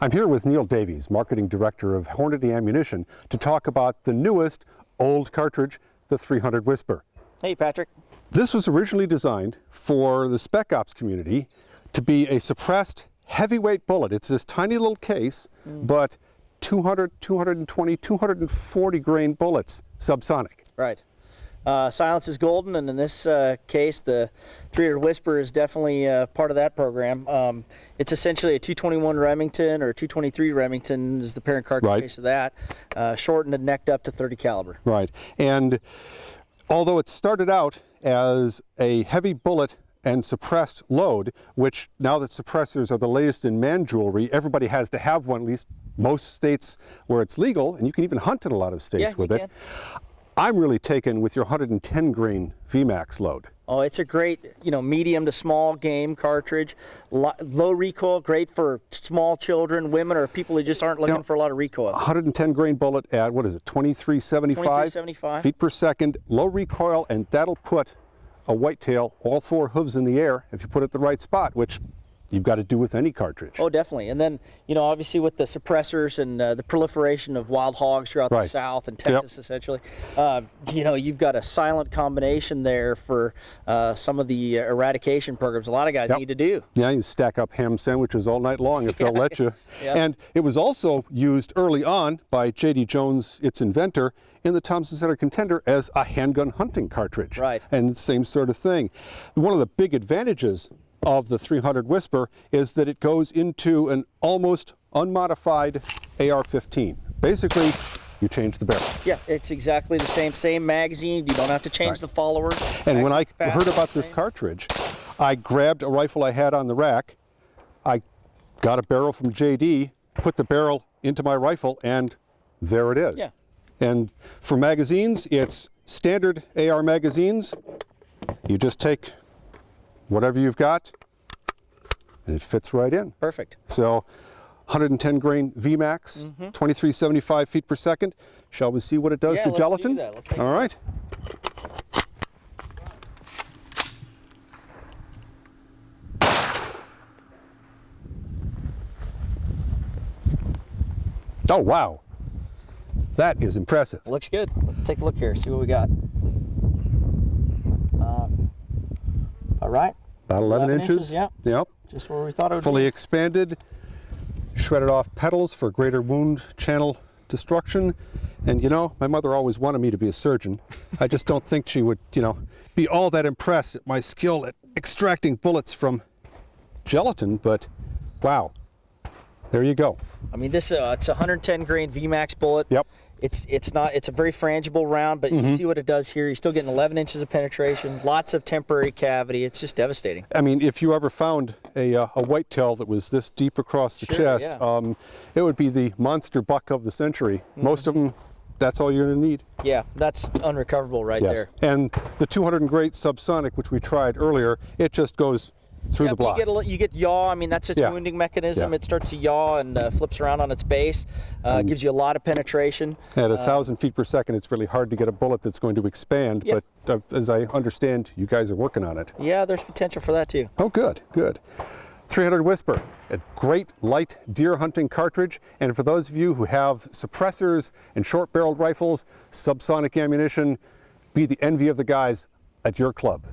I'm here with Neil Davies, Marketing Director of Hornady Ammunition, to talk about the newest old cartridge, the 300 Whisper. Hey, Patrick. This was originally designed for the Spec Ops community to be a suppressed heavyweight bullet. It's this tiny little case, but 200, 220, 240 grain bullets, subsonic. Right. Silence is golden, and in this case, the 300 Whisper is definitely part of that program. It's essentially a 221 Remington, or 223 Remington is the parent cartridge case of that, shortened and necked up to 30 caliber. Right. And although it started out as a heavy bullet and suppressed load, which now that suppressors are the latest in man jewelry, everybody has to have one, at least most states where it's legal, and you can even hunt in a lot of states with it. I'm really taken with your 110 grain VMAX load. Oh, it's a great, medium to small game cartridge. Low recoil, great for small children, women, or people who just aren't looking for a lot of recoil. 110 grain bullet at, what is it, 2375 feet per second, low recoil, and that'll put a whitetail, all four hooves in the air if you put it the right spot, which you've got to do with any cartridge. Oh, definitely. And then, obviously with the suppressors and the proliferation of wild hogs throughout the South and Texas, essentially, you've got a silent combination there for some of the eradication programs a lot of guys need to do. Yeah, you stack up ham sandwiches all night long if they'll let you. And it was also used early on by J.D. Jones, its inventor, in the Thompson Center Contender as a handgun hunting cartridge. Right. And same sort of thing. One of the big advantages of the 300 Whisper is that it goes into an almost unmodified AR-15. Basically, you change the barrel. Yeah, it's exactly the same magazine. You don't have to change the followers. And when I heard about this cartridge, I grabbed a rifle I had on the rack, I got a barrel from JD, put the barrel into my rifle, and there it is. Yeah. And for magazines, it's standard AR magazines. You just take whatever you've got, and it fits right in. Perfect. So 110 grain VMAX, 2375 feet per second. Shall we see what it does to gelatin? Let's do that. All right. Oh, wow. That is impressive. Looks good. Let's take a look here, see what we got. All right. About 11 inches. Yeah. Yep. Just where we thought it would Fully be. expanded, shredded off petals for greater wound channel destruction. And my mother always wanted me to be a surgeon. I just don't think she would, be all that impressed at my skill at extracting bullets from gelatin, but wow. There you go. I mean, this it's a 110 grain VMAX bullet. Yep. It's a very frangible round, but you see what it does here. You're still getting 11 inches of penetration, lots of temporary cavity. It's just devastating. I mean, if you ever found a whitetail that was this deep across the chest, it would be the monster buck of the century. Most of them, that's all you're going to need. Yeah, that's unrecoverable right there. And the 200 grain subsonic, which we tried earlier, it just goes through the block. You get yaw. I mean, that's its wounding mechanism. It starts to yaw and flips around on its base. Gives you a lot of penetration. At 1,000 feet per second, it's really hard to get a bullet that's going to expand. But as I understand, you guys are working on it. Yeah, there's potential for that too. Oh, good, good. 300 Whisper, a great light deer hunting cartridge. And for those of you who have suppressors and short-barreled rifles, subsonic ammunition, be the envy of the guys at your club.